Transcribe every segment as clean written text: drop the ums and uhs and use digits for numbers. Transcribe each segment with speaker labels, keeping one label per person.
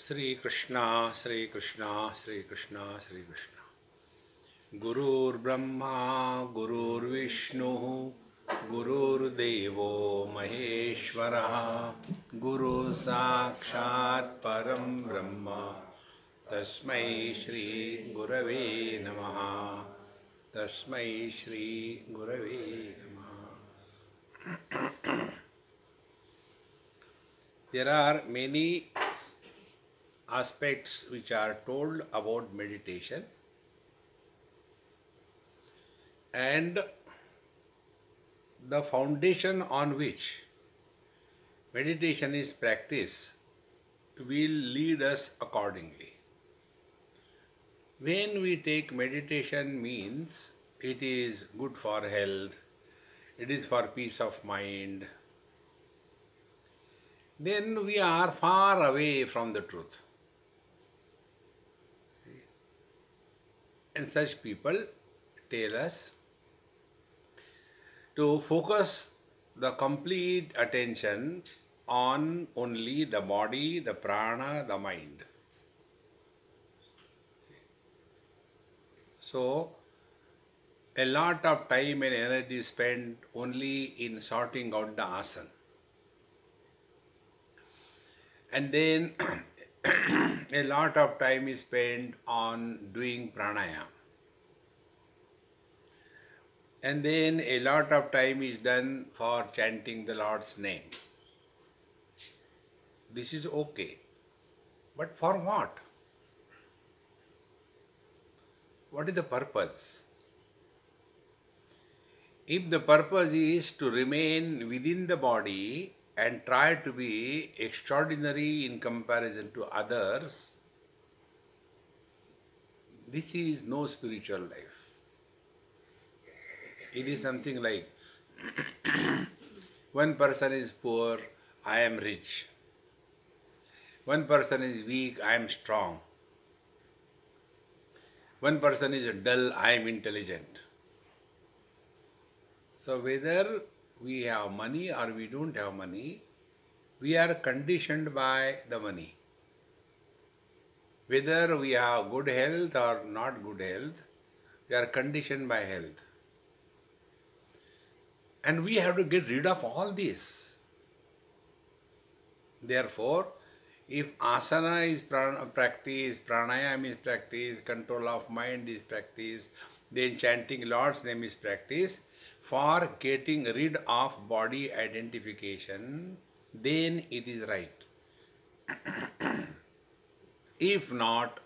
Speaker 1: Sri Krishna, Sri Krishna, Sri Krishna, Sri Krishna. Gurur Brahma, Gurur Vishnu, Gurur Devo Maheshwara, Guru Sakshat Param Brahma, Tasmai Shri Gurave Namaha, Tasmai Shri Gurave Namaha. There are many aspects which are told about meditation, and the foundation on which meditation is practiced will lead us accordingly. When we take meditation means it is good for health, it is for peace of mind, then we are far away from the truth. And such people tell us to focus the complete attention on only the body, the prana, the mind. So, a lot of time and energy is spent only in sorting out the asana. And then a lot of time is spent on doing pranayama. And then a lot of time is done for chanting the Lord's name. This is okay. But for what? What is the purpose? If the purpose is to remain within the body and try to be extraordinary in comparison to others, this is no spiritual life. It is something like one person is poor, I am rich. One person is weak, I am strong. One person is dull, I am intelligent. So whether we have money or we don't have money, we are conditioned by the money. Whether we have good health or not good health, we are conditioned by health. And we have to get rid of all this. Therefore, if asana is practice, pranayama is practice, control of mind is practice, then chanting Lord's name is practice, for getting rid of body identification, then it is right. If not,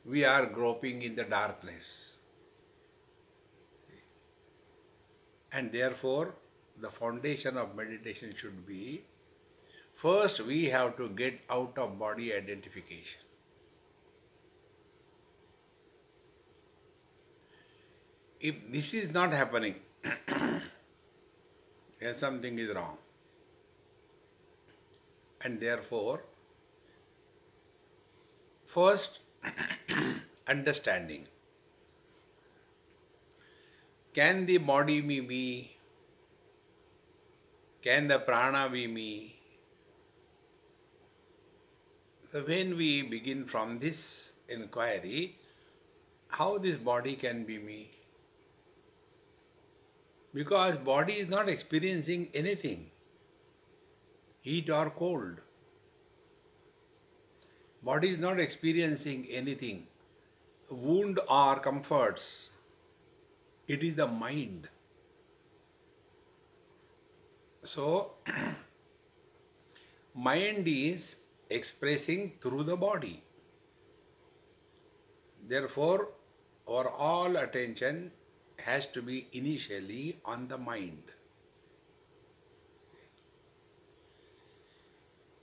Speaker 1: we are groping in the darkness. And therefore, the foundation of meditation should be, first we have to get out of body identification. If this is not happening, then something is wrong. And therefore, first, understanding. Can the body be me? Can the prana be me? So when we begin from this inquiry, how this body can be me? Because body is not experiencing anything, heat or cold. Body is not experiencing anything, wound or comforts. It is the mind. So, mind is expressing through the body. Therefore, our all attention has to be initially on the mind.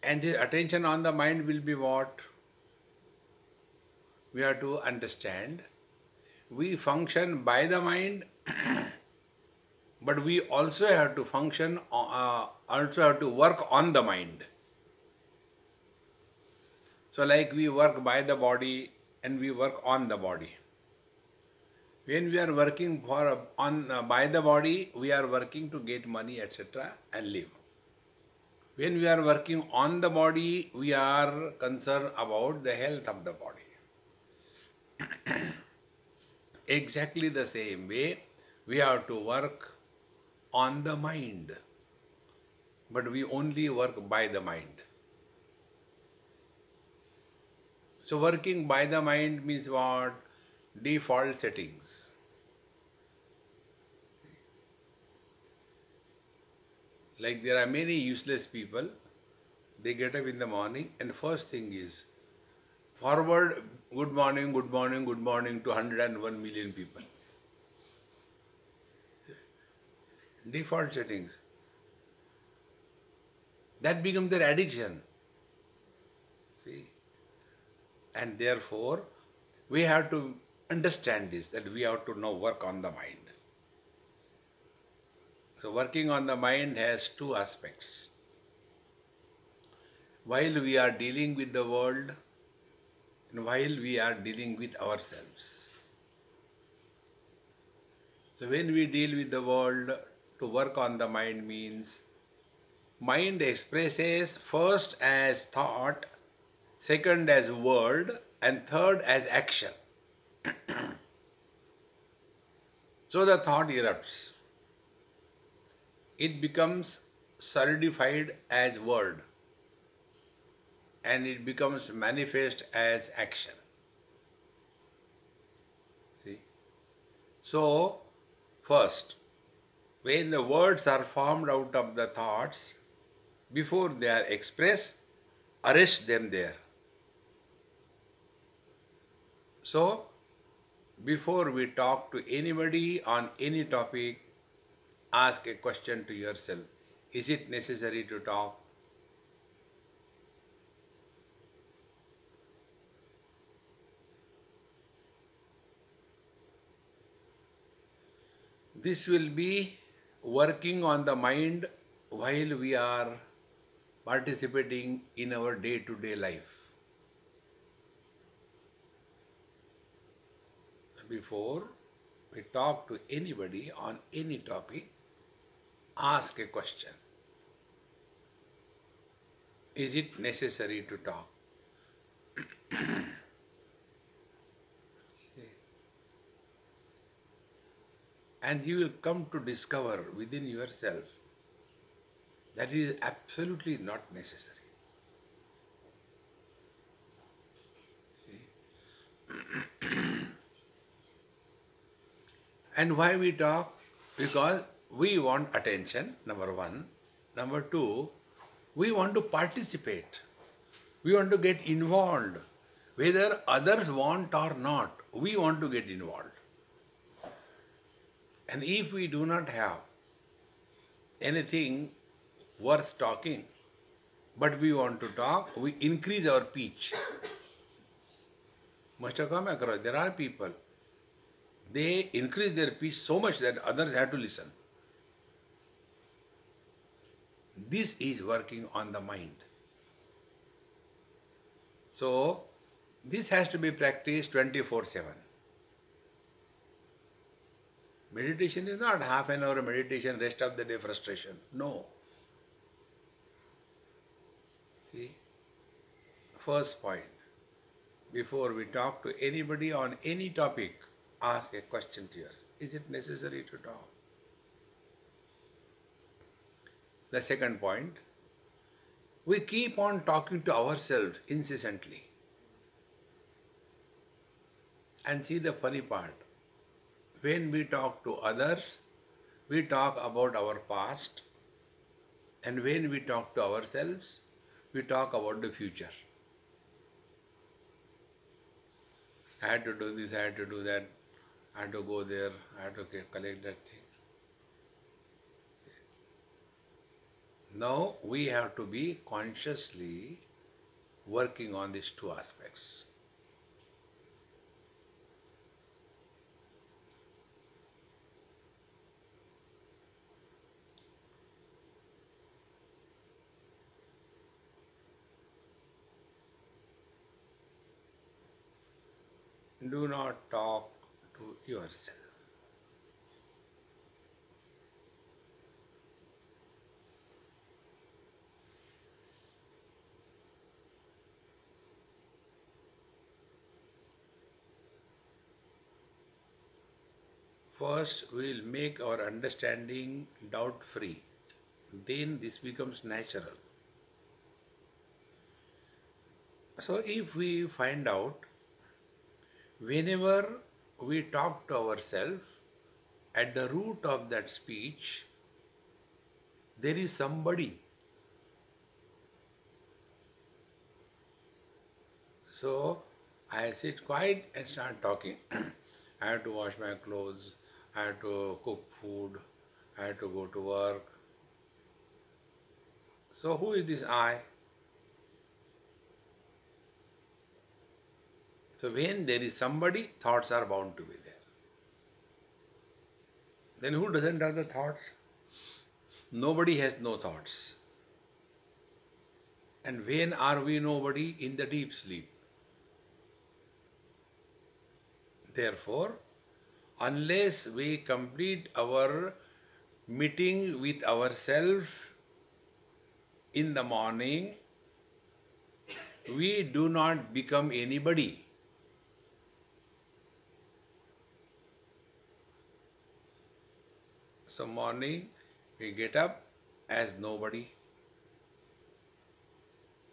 Speaker 1: And the attention on the mind will be what? We have to understand. We function by the mind, but we also have to function, also have to work on the mind. So like we work by the body and we work on the body. When we are working by the body, we are working to get money, etc. and live. When we are working on the body, we are concerned about the health of the body. Exactly the same way, we have to work on the mind, but we only work by the mind. So working by the mind means what? Default settings. Like there are many useless people, they get up in the morning and first thing is forward good morning, good morning, good morning to 101 million people. Default settings. That becomes their addiction. See? And therefore, we have to understand this, that we have to now work on the mind. So working on the mind has two aspects. While we are dealing with the world and while we are dealing with ourselves. So when we deal with the world, to work on the mind means mind expresses first as thought, second as word, and third as action. So the thought erupts. It becomes solidified as word and it becomes manifest as action. See? So, first, when the words are formed out of the thoughts, before they are expressed, arrest them there. So, before we talk to anybody on any topic, ask a question to yourself. Is it necessary to talk? This will be working on the mind while we are participating in our day-to-day life. Before we talk to anybody on any topic, ask a question. Is it necessary to talk? And you will come to discover within yourself that it is absolutely not necessary. See? And why we talk? Because we want attention, number one. Number two, we want to participate. We want to get involved. Whether others want or not, we want to get involved. And if we do not have anything worth talking, but we want to talk, we increase our pitch. Must have come across, there are people, they increase their pitch so much that others have to listen. This is working on the mind. So, this has to be practiced 24/7. Meditation is not half an hour meditation, rest of the day frustration. No. See, first point, before we talk to anybody on any topic, ask a question to yourself. Is it necessary to talk? The second point, we keep on talking to ourselves incessantly. And see the funny part. When we talk to others, we talk about our past, and when we talk to ourselves, we talk about the future. I had to do this, I had to do that, I had to go there, I had to collect that thing. Now we have to be consciously working on these two aspects. Do not talk to yourself. first we will make our understanding doubt free. Then this becomes natural. So if we find out, whenever we talk to ourselves, at the root of that speech, there is somebody. So I sit quiet and start talking. I have to wash my clothes, I have to cook food, I have to go to work. So who is this I? So when there is somebody, thoughts are bound to be there. Then who doesn't have the thoughts? Nobody has no thoughts. And when are we nobody? In the deep sleep. Therefore, unless we complete our meeting with ourselves in the morning, we do not become anybody. So morning, we get up as nobody.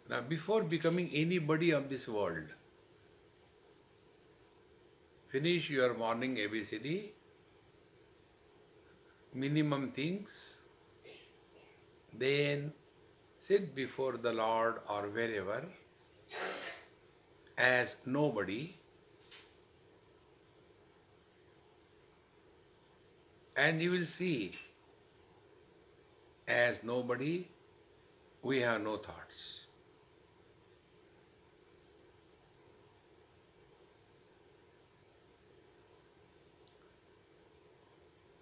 Speaker 1: Now before becoming anybody of this world, finish your morning ABCD, minimum things, then sit before the Lord or wherever as nobody, and you will see as nobody we have no thoughts.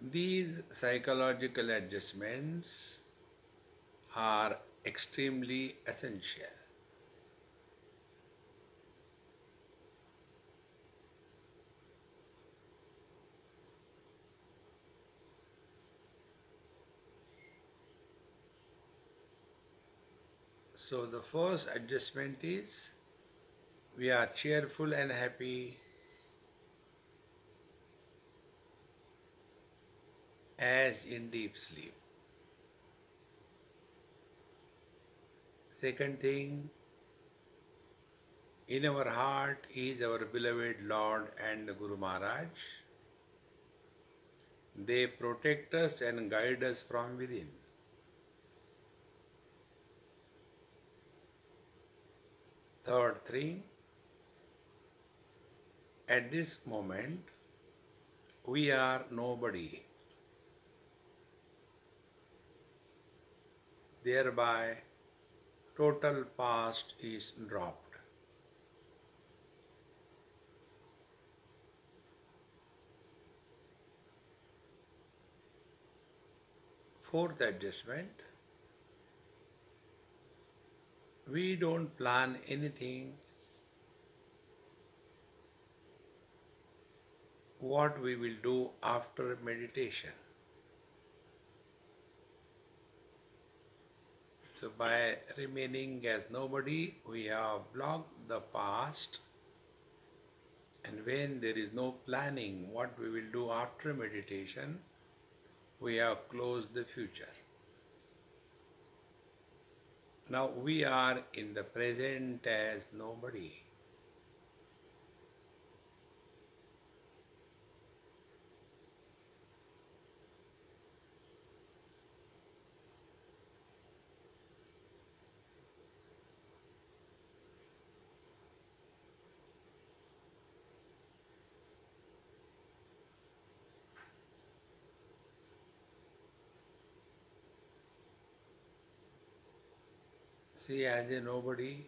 Speaker 1: These psychological adjustments are extremely essential. So the first adjustment is we are cheerful and happy as in deep sleep. Second thing, in our heart is our beloved Lord and Guru Maharaj. They protect us and guide us from within. Third thing, at this moment, we are nobody. Thereby, total past is dropped. Fourth adjustment, we don't plan anything what we will do after meditation. So by remaining as nobody, we have blocked the past, and when there is no planning what we will do after meditation, we have closed the future. Now we are in the present as nobody. See, as a nobody,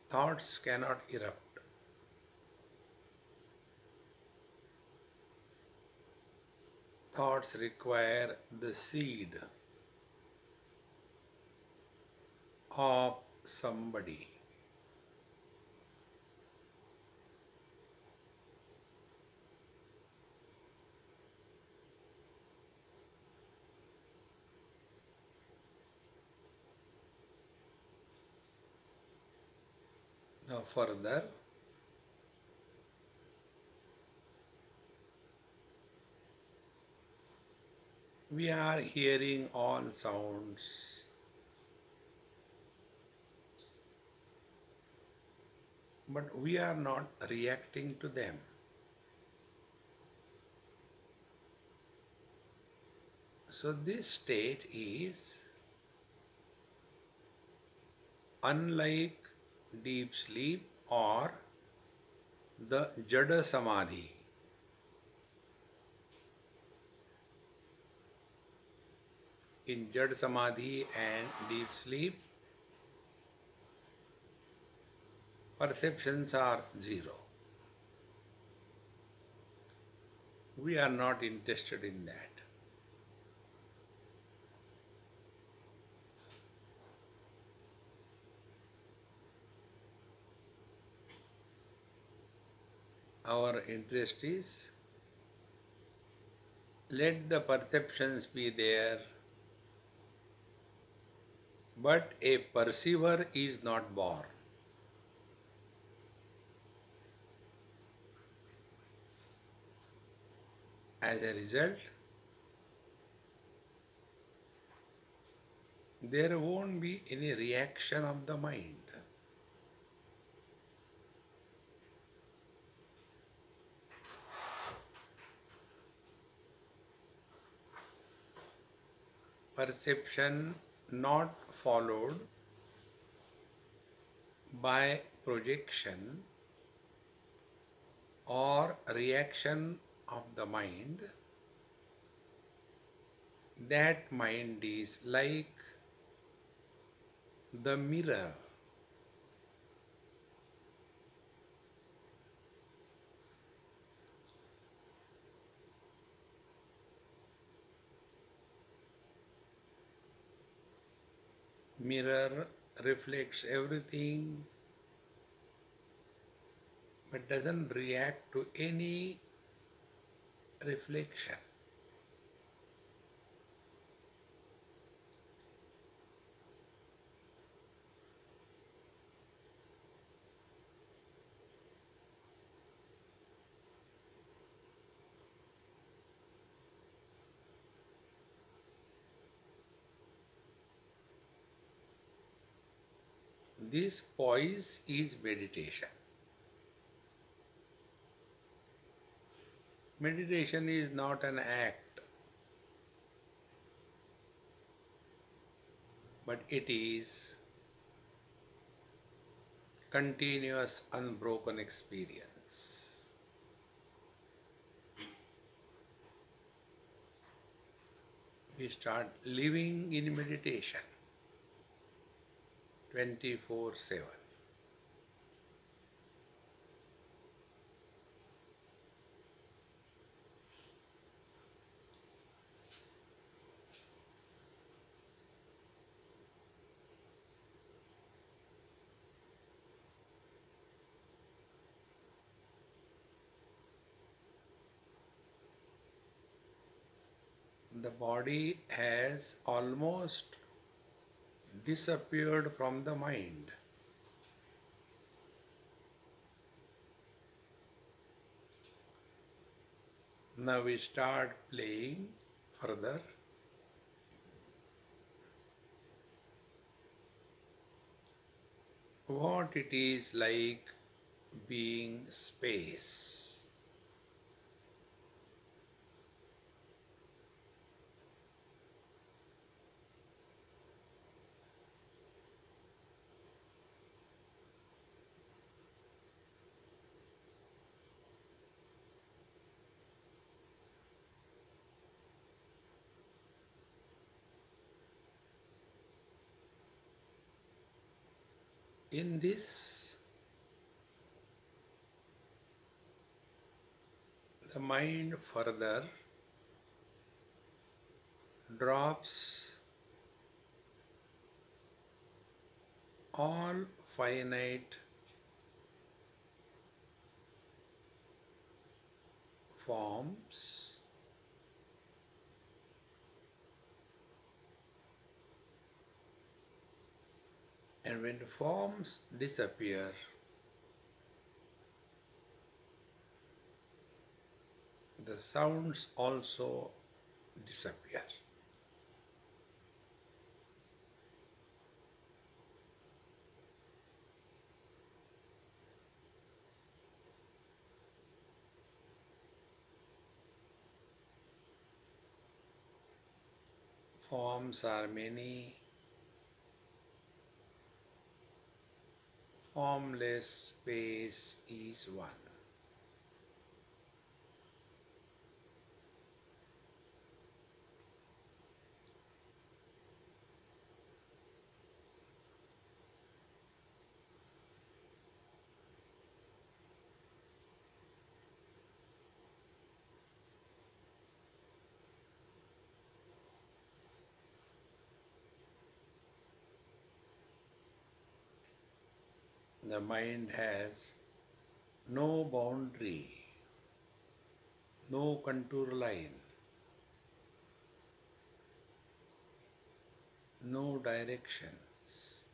Speaker 1: thoughts cannot erupt. Thoughts require the seed of somebody. Now further, We are hearing all sounds, but we are not reacting to them. So this state is unlike deep sleep or the Jada Samadhi. In Jada Samadhi and deep sleep, perceptions are zero. We are not interested in that. Our interest is let the perceptions be there, but a perceiver is not born. As a result, there won't be any reaction of the mind. Perception not followed by projection or reaction of the mind, that mind is like the mirror. Mirror reflects everything but doesn't react to any reflection. This poise is meditation. Meditation is not an act, but it is continuous, unbroken experience. We start living in meditation 24/7. The body has almost disappeared from the mind. Now we start playing further. What it is like being space. In this, the mind further drops all finite forms and when forms disappear, the sounds also disappear. Forms are many, formless space is one. The mind has no boundary, no contour line, no directions.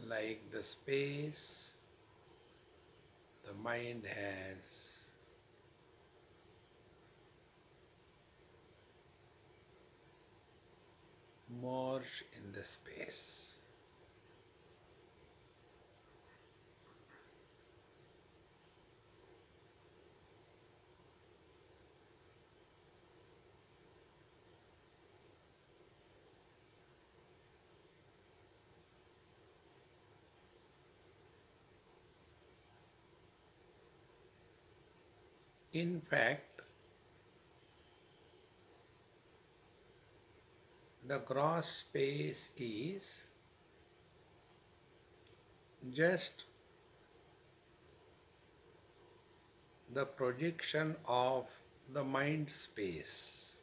Speaker 1: Like the space, the mind has merged in the space. In fact, the gross space is just the projection of the mind space.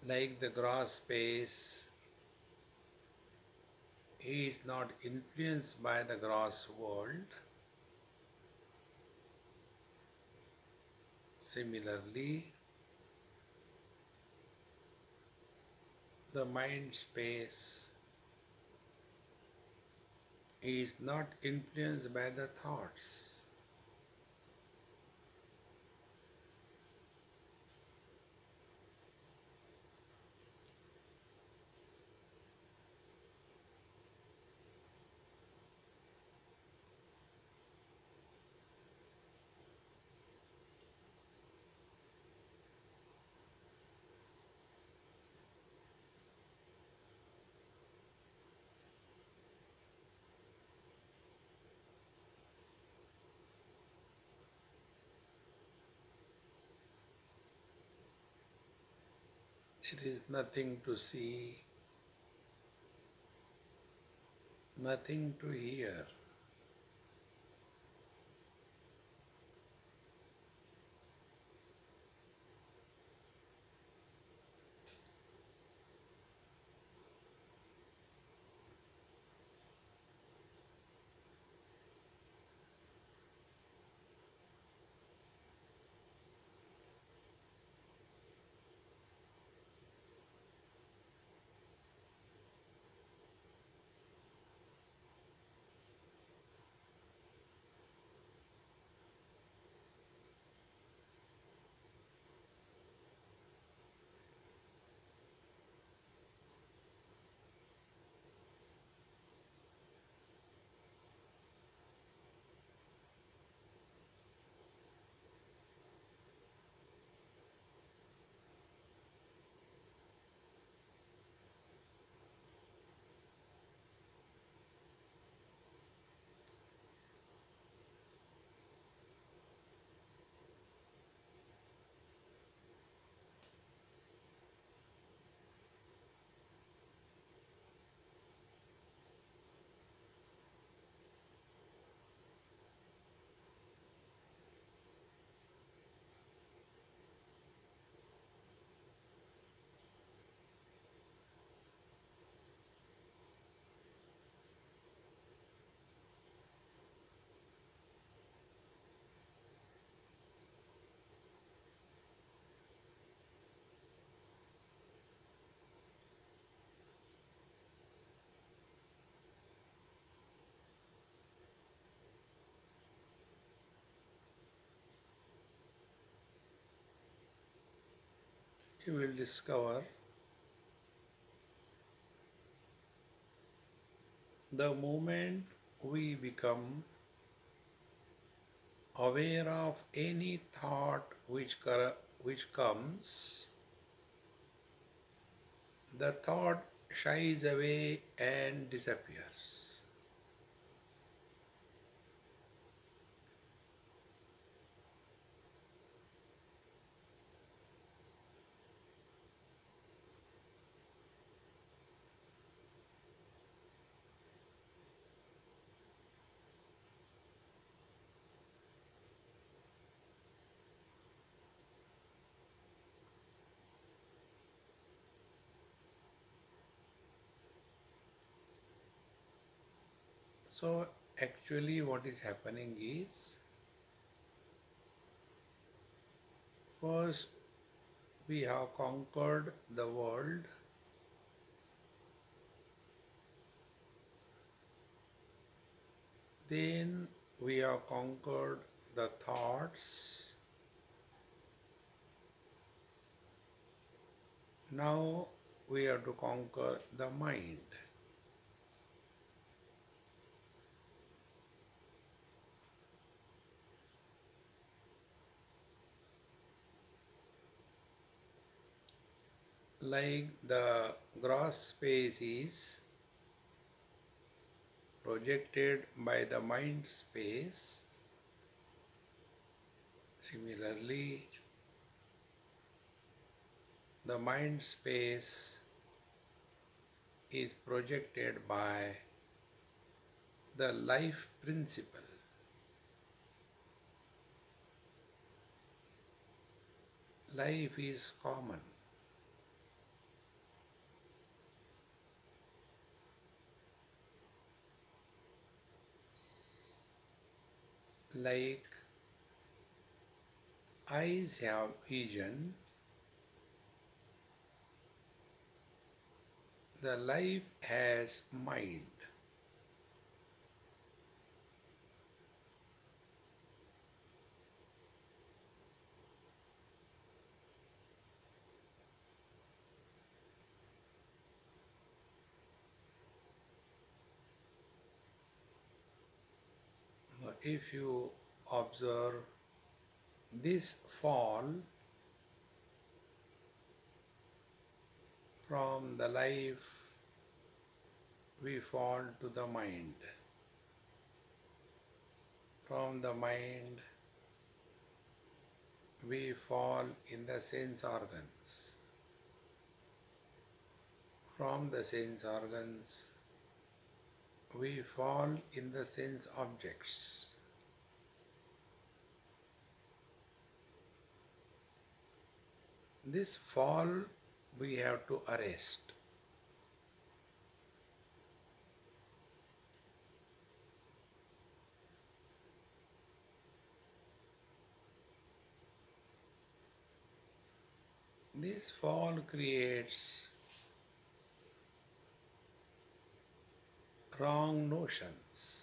Speaker 1: Like the gross space is not influenced by the gross world, similarly, the mind space is not influenced by the thoughts. There is nothing to see, nothing to hear. You will discover The moment we become aware of any thought which comes, the thought shies away and disappears. So, actually, what is happening is, first we have conquered the world, then we have conquered the thoughts. Now we have to conquer the mind. Like the gross space is projected by the mind space, similarly, the mind space is projected by the life principle. Life is common. Like eyes have vision, the life has mind. If you observe this fall from the life, we fall to the mind. From the mind, we fall in the sense organs. From the sense organs, we fall in the sense objects. This fall we have to arrest. This fall creates wrong notions.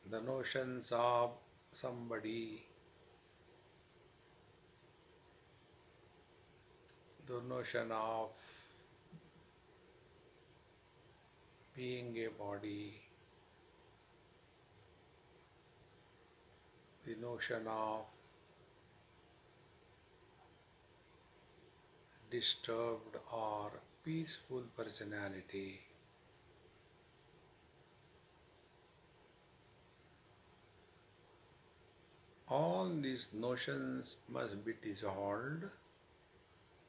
Speaker 1: The notions of somebody, the notion of being a body, the notion of disturbed or peaceful personality. All these notions must be dissolved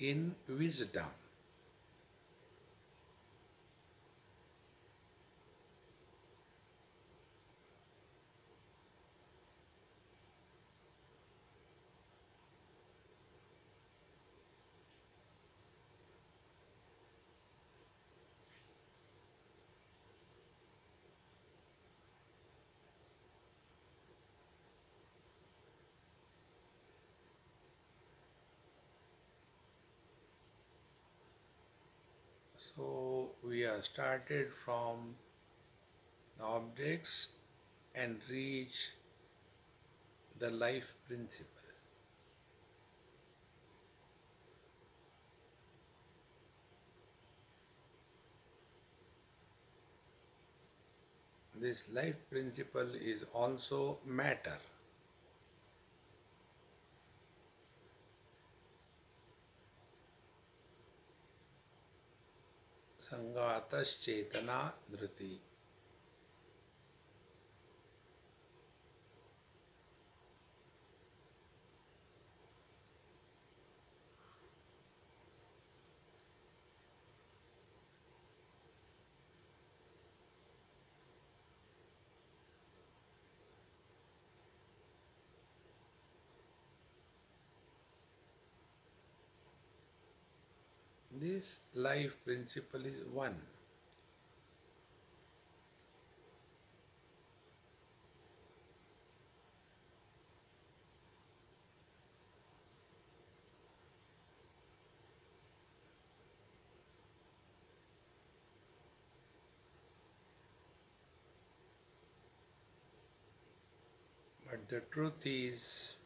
Speaker 1: in wisdom. So we have started from the objects and reach the life principle. This life principle is also matter. Sangatas Dhruti. This life principle is one. But the truth is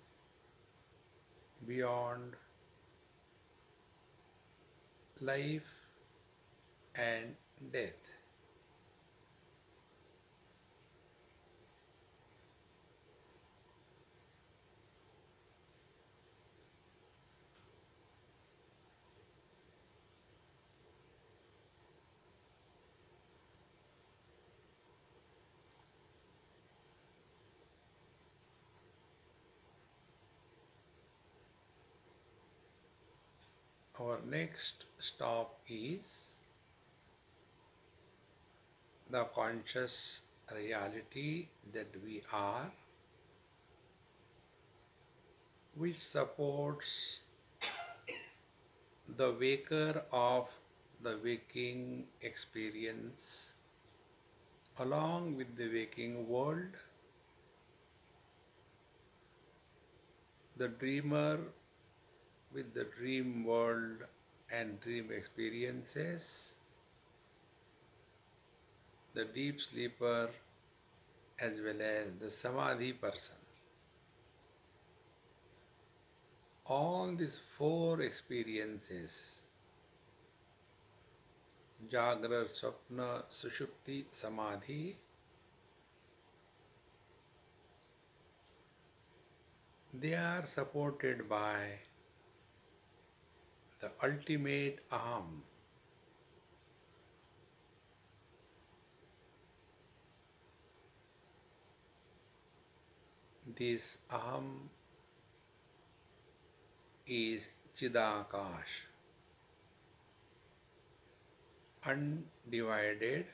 Speaker 1: beyond life and death. Our next stop is the conscious reality that we are, which supports the waker of the waking experience along with the waking world, the dreamer with the dream world and dream experiences, the deep sleeper as well as the samadhi person. All these four experiences, Jagrat, Swapna, Sushupti, Samadhi, they are supported by the ultimate Aham. This Aham is Chidakash, undivided,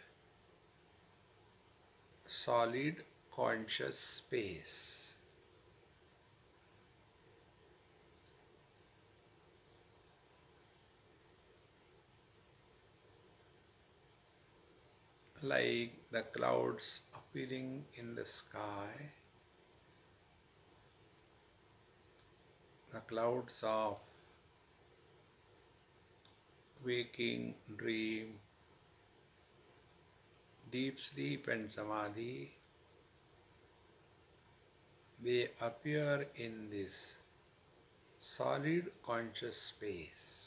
Speaker 1: solid conscious space. Like the clouds appearing in the sky, the clouds of waking, dream, deep sleep and samadhi, they appear in this solid conscious space.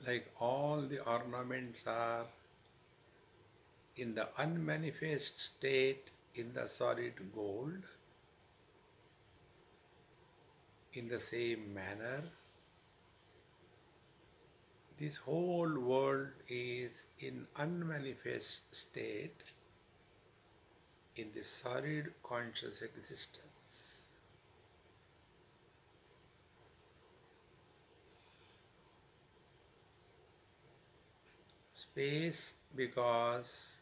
Speaker 1: Like all the ornaments are in the unmanifest state in the solid gold, in the same manner, this whole world is in unmanifest state in the solid conscious existence. Space because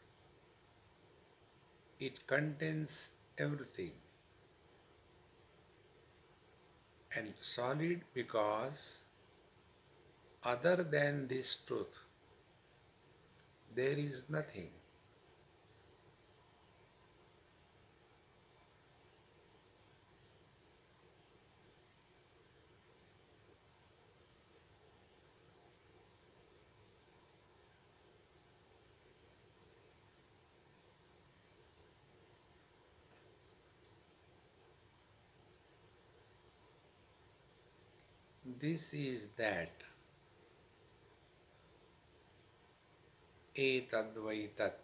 Speaker 1: it contains everything, and solid because other than this truth there is nothing. this is that. Etadvai tat.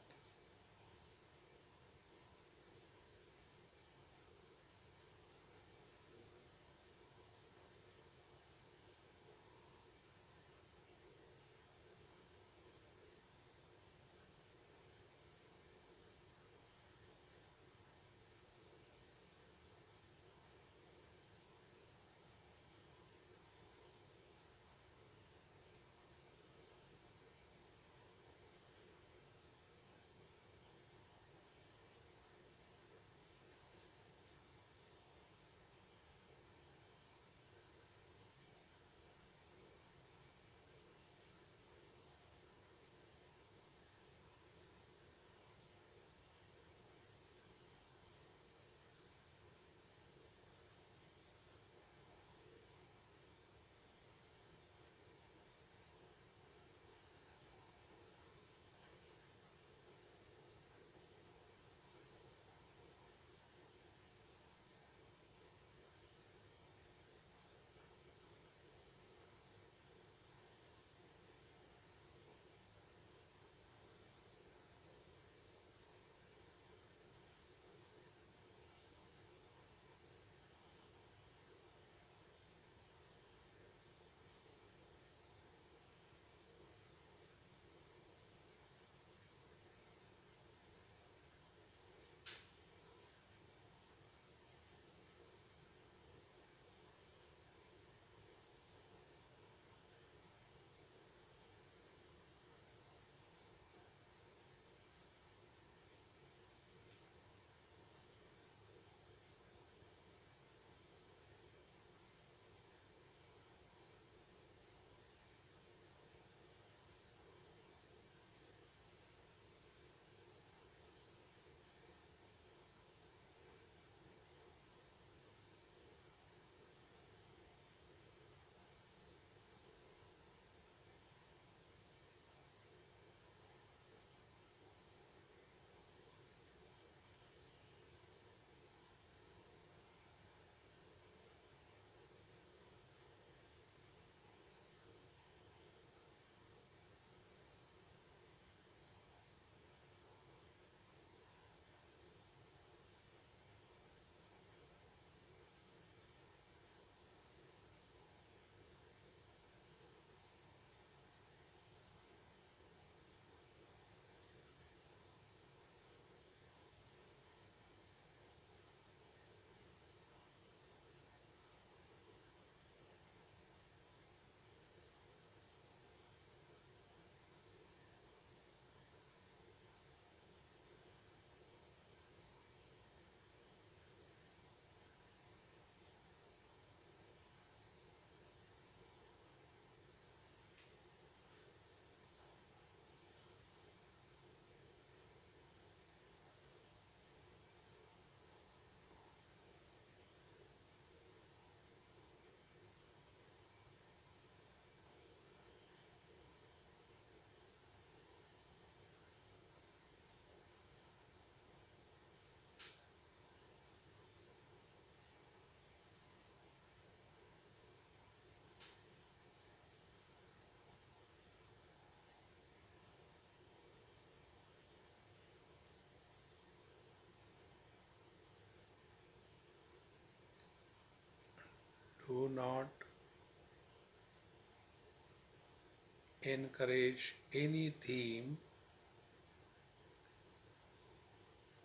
Speaker 1: Do not encourage any theme,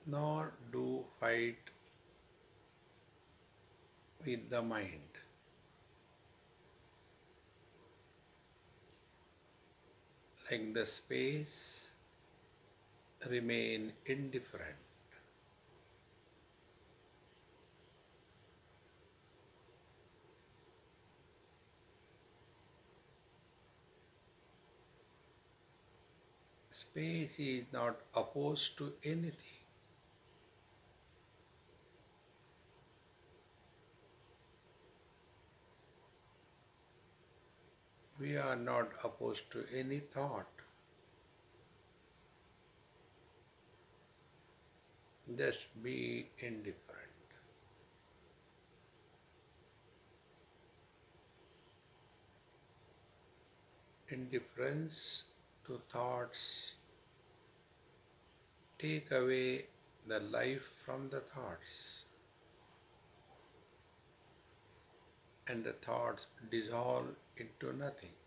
Speaker 1: nor do fight with the mind. Like the space, remain indifferent. Space is not opposed to anything. We are not opposed to any thought. Just be indifferent. indifference to thoughts take away the life from the thoughts, and the thoughts dissolve into nothing.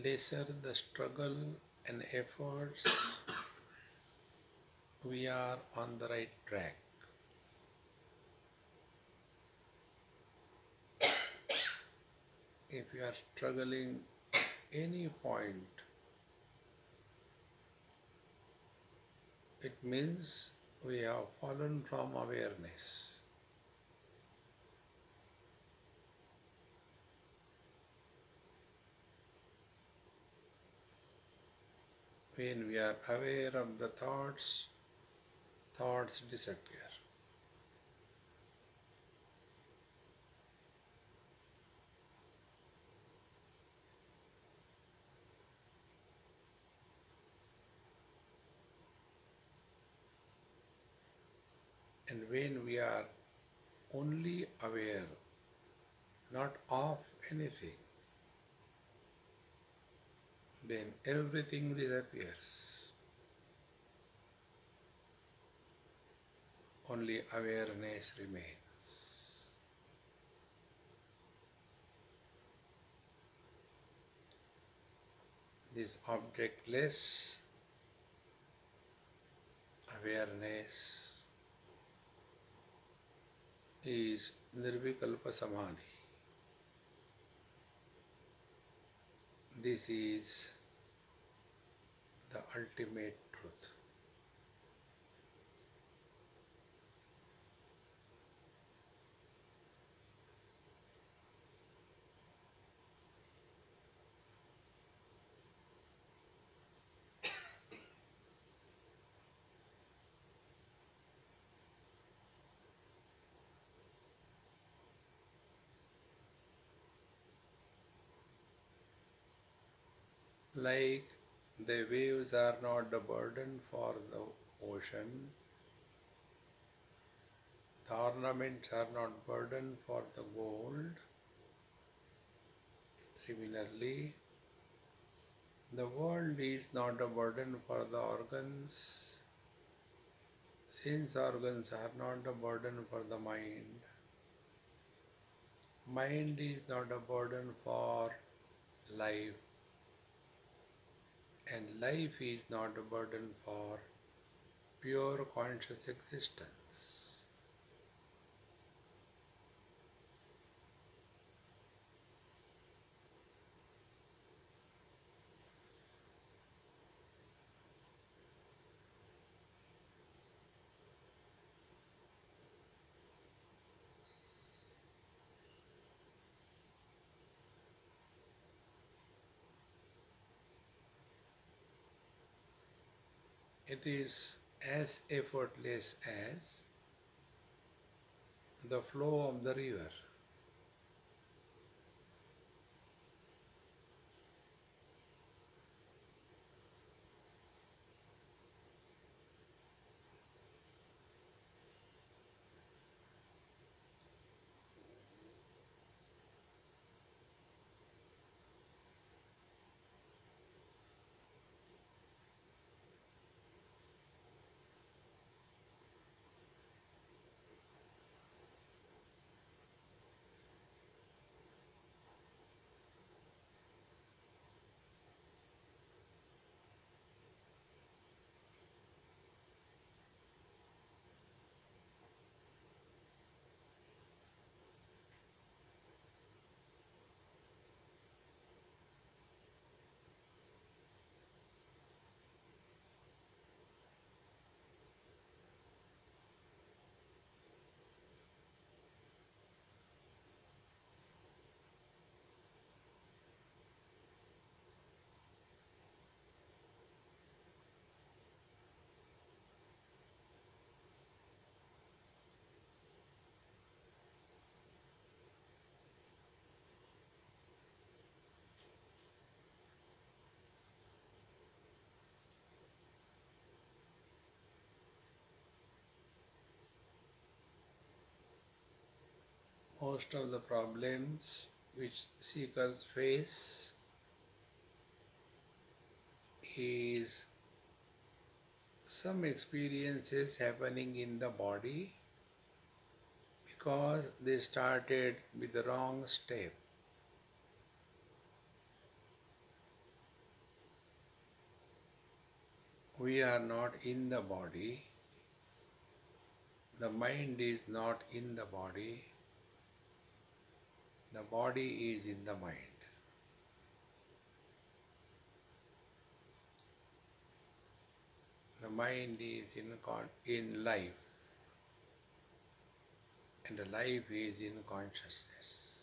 Speaker 1: lesser the struggle and efforts, we are on the right track. If you are struggling any point, it means we have fallen from awareness. When we are aware of the thoughts, thoughts disappear. And when we are only aware, not of anything, then everything disappears. Only awareness remains. This objectless awareness is Nirvikalpa Samadhi. This is the ultimate truth. Like the waves are not the burden for the ocean, the ornaments are not burden for the gold. Similarly, the world is not a burden for the organs. Sense organs are not a burden for the mind. Mind is not a burden for life, and life is not a burden for pure conscious existence. It is as effortless as the flow of the river. Most of the problems which seekers face is some experiences happening in the body because they started with the wrong step. We are not in the body. The mind is not in the body. The body is in the mind. The mind is in life, and the life is in consciousness.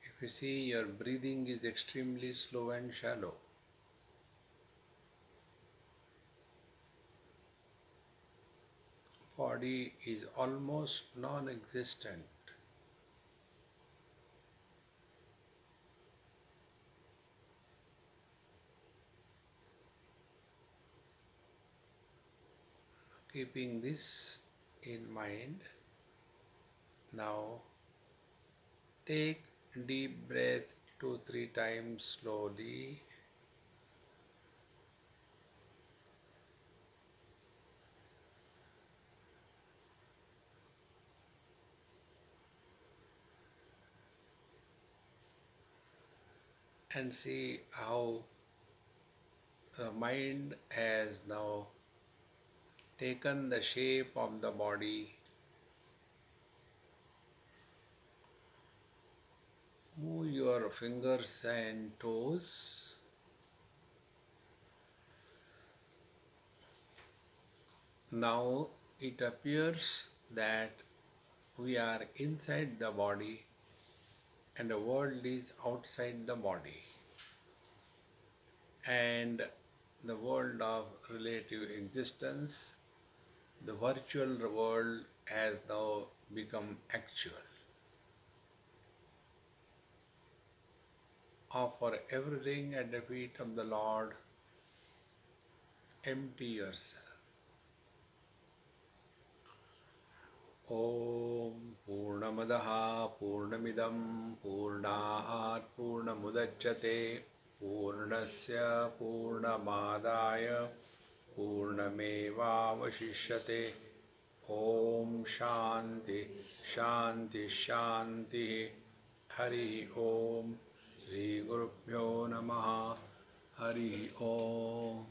Speaker 1: If you see, your breathing is extremely slow and shallow. Body is almost non-existent. Keeping this in mind, now take deep breath 2-3 times slowly. And see how the mind has now taken the shape of the body. Move your fingers and toes. Now it appears that we are inside the body and the world is outside the body. And the world of relative existence, the virtual world, has now become actual. Offer everything at the feet of the Lord. Empty yourself. Om Purnamadaha Purnamidam Purnahat Purnamudachyate Purnasya Purnamadaya Purnamevavashishyate. Om Shanti Shanti Shanti. Hari Om. Shri Gurubhyo Namaha. Hari Om.